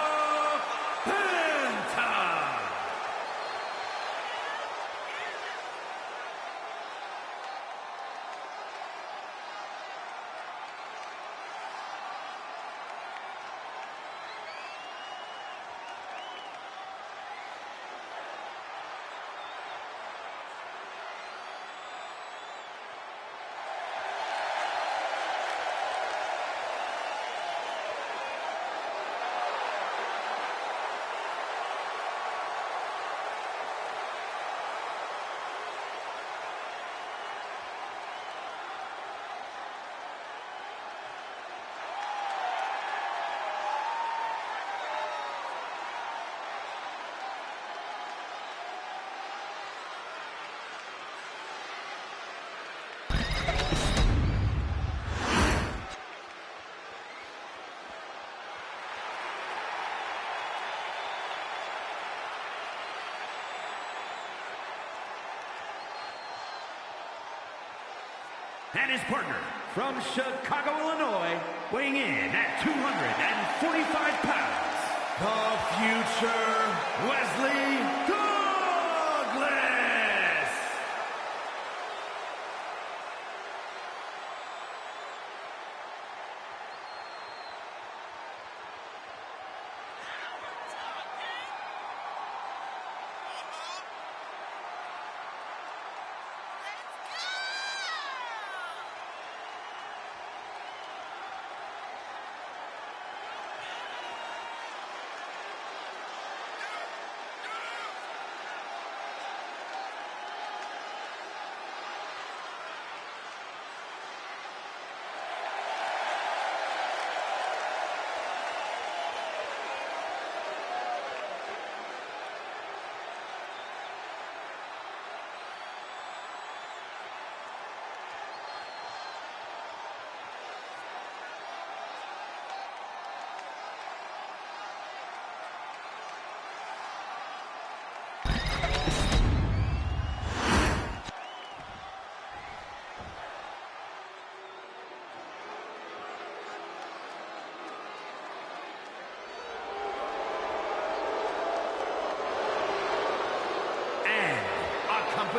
And his partner, from Chicago, Illinois, weighing in at 245 pounds, the future Wesley Douglas.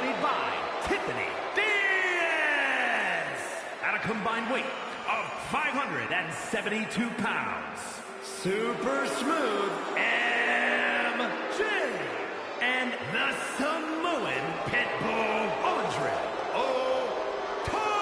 accompanied by Tiffany Diaz at a combined weight of 572 pounds. Super Smooth MJ and the Samoan Pitbull Andre Otoga.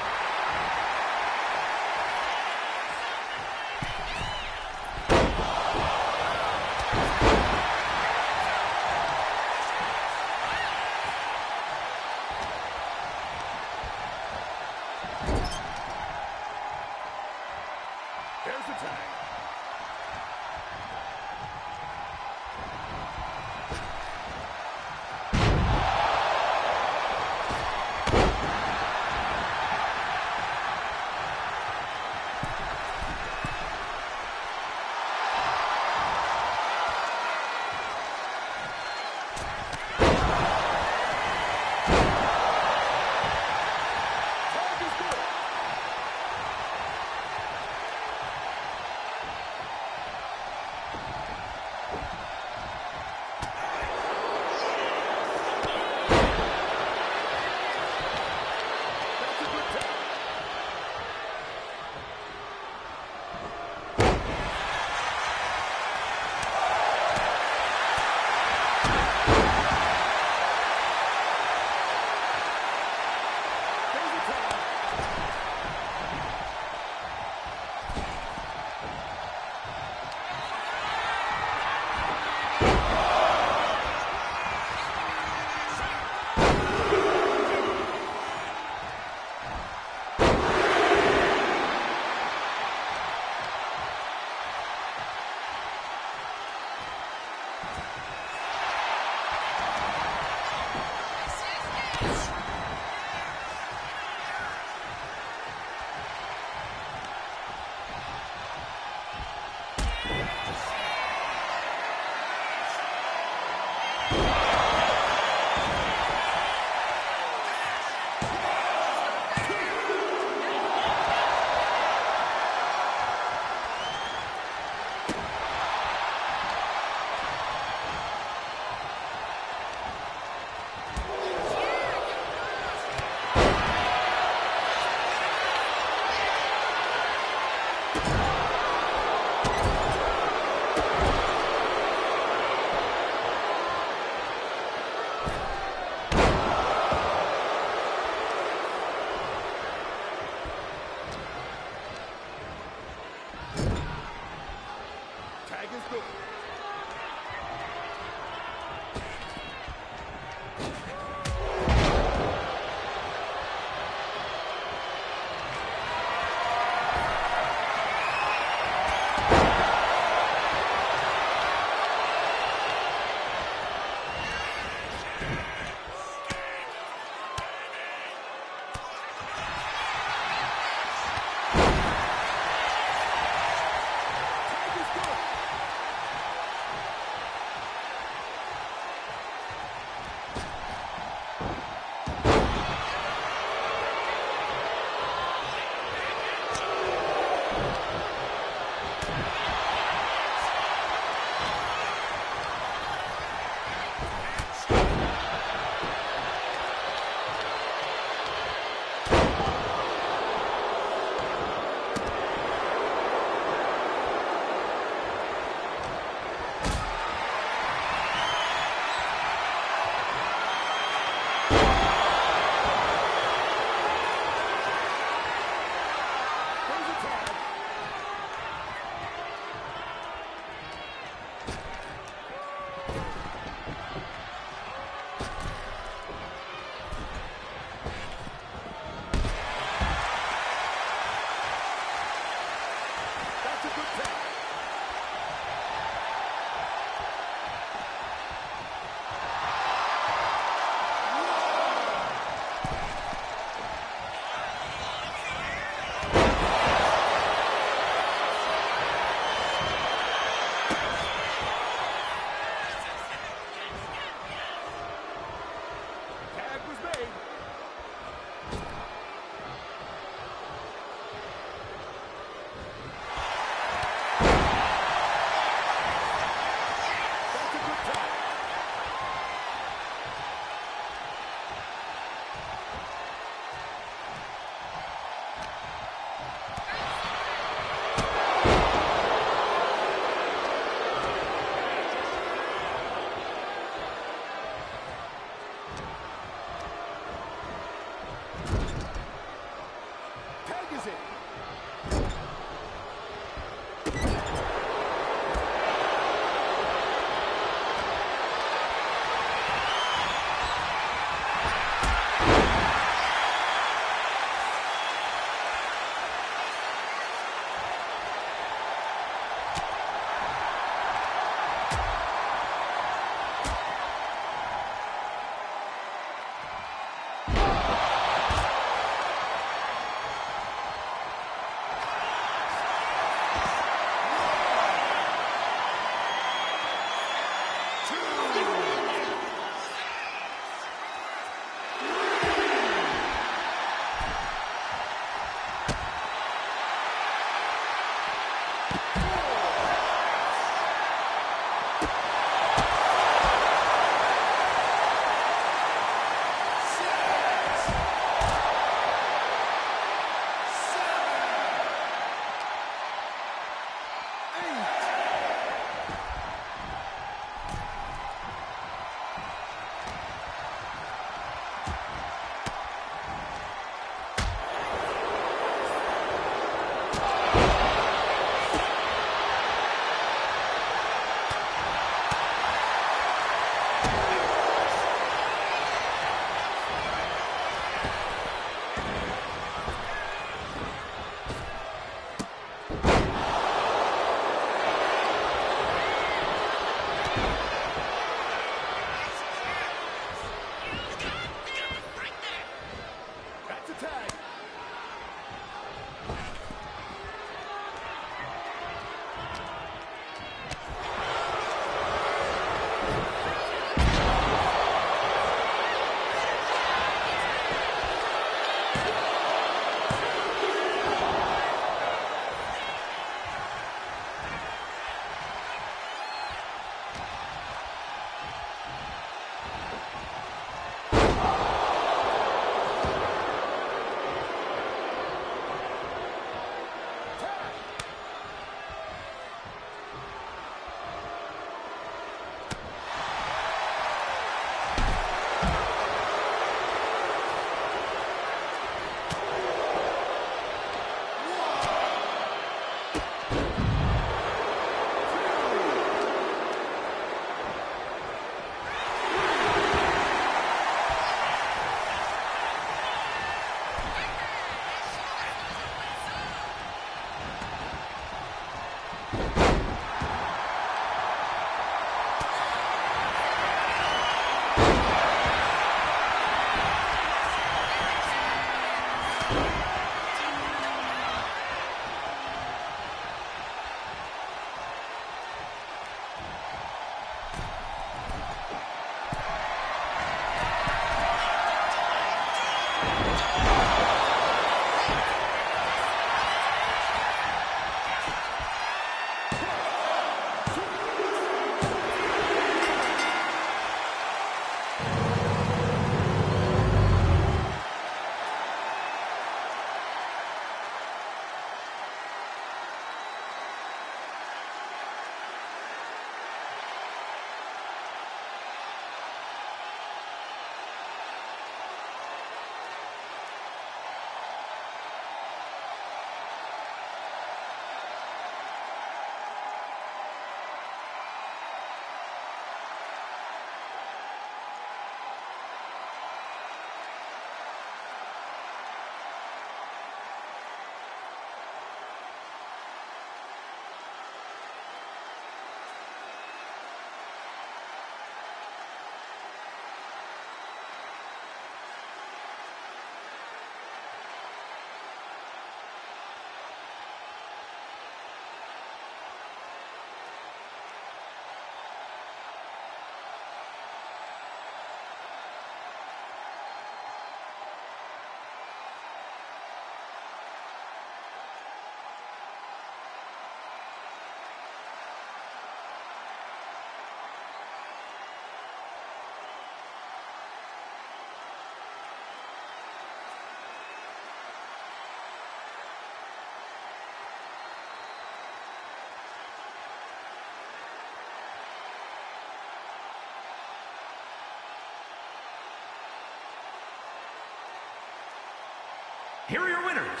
here are your winners,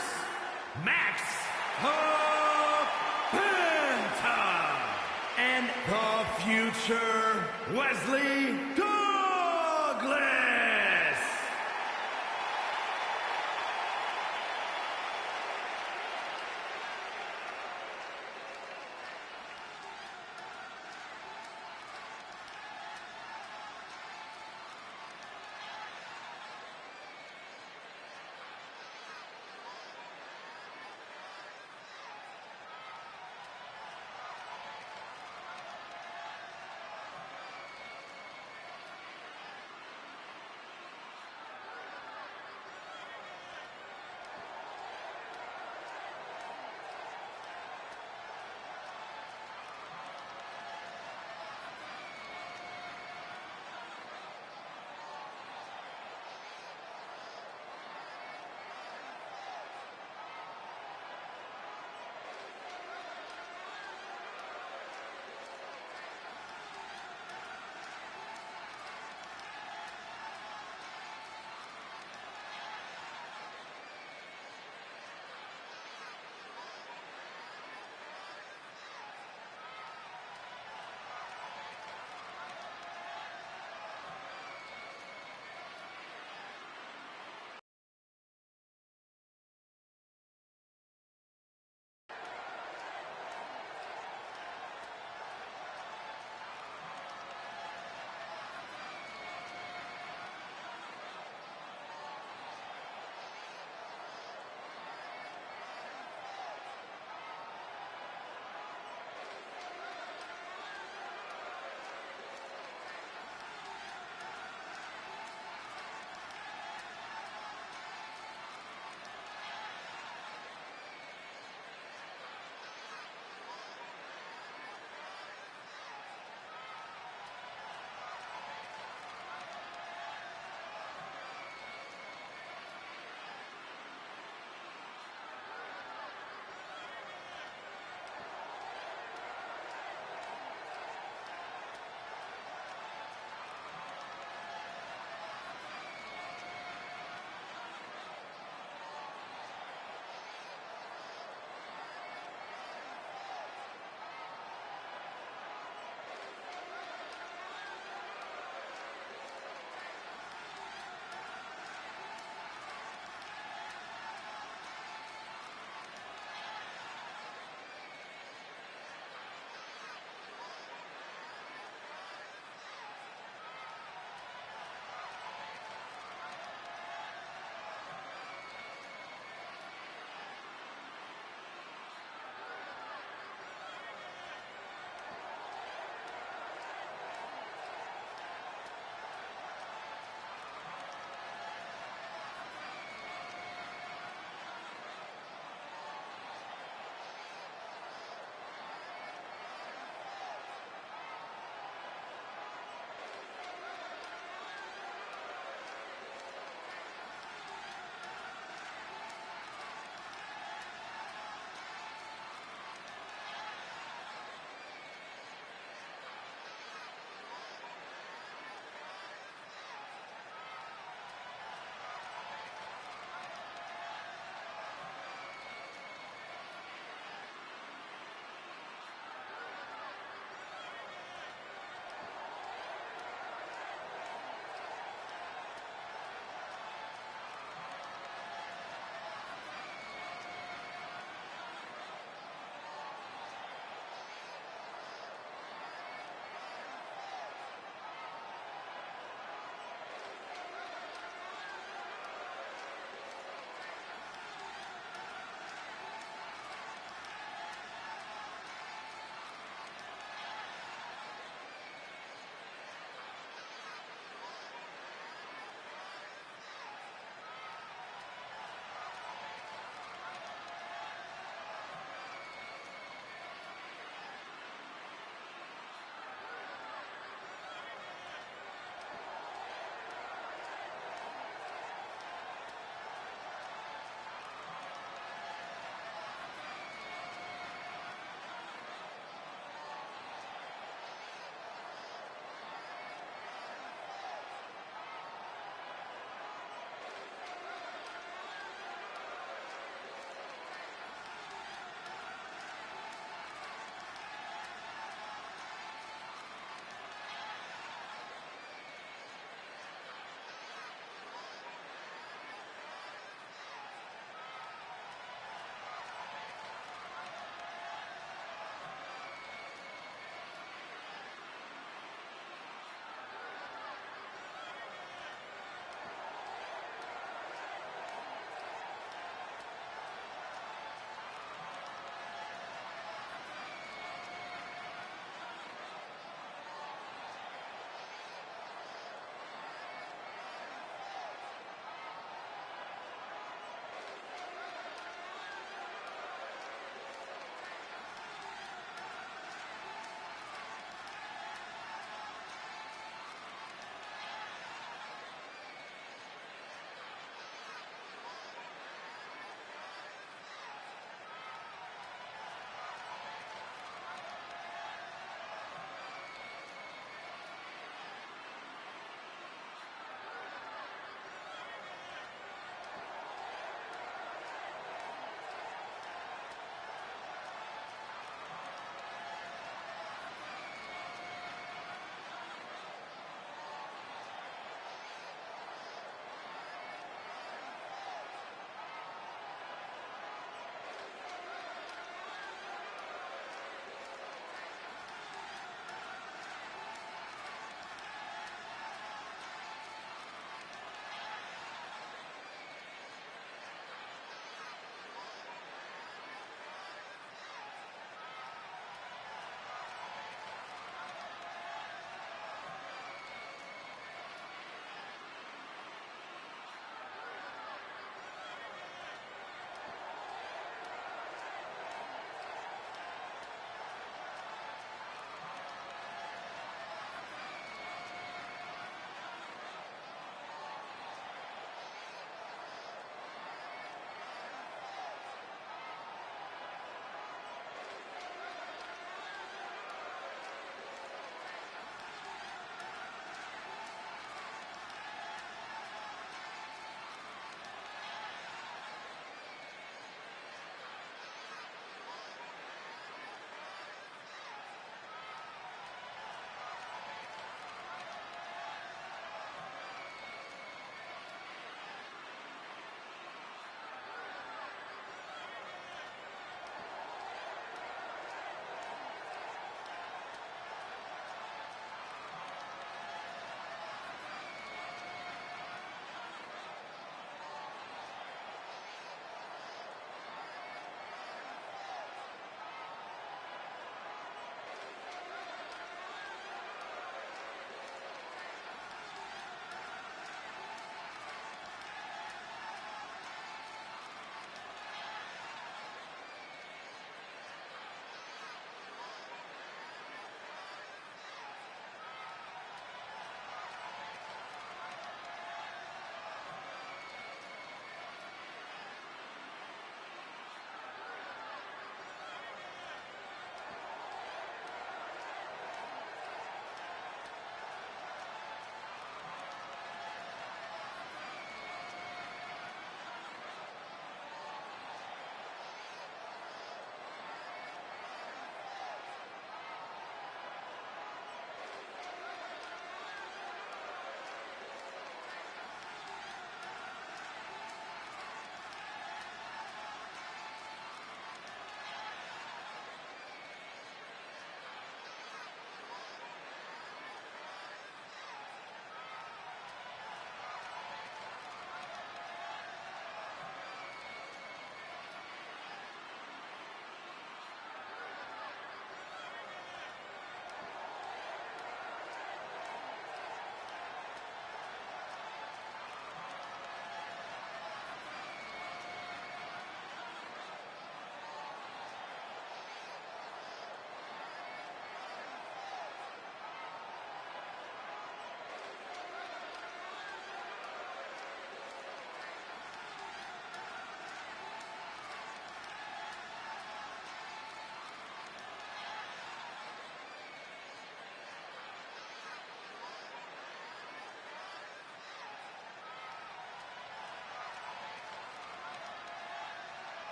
Max Penta and the future Wesley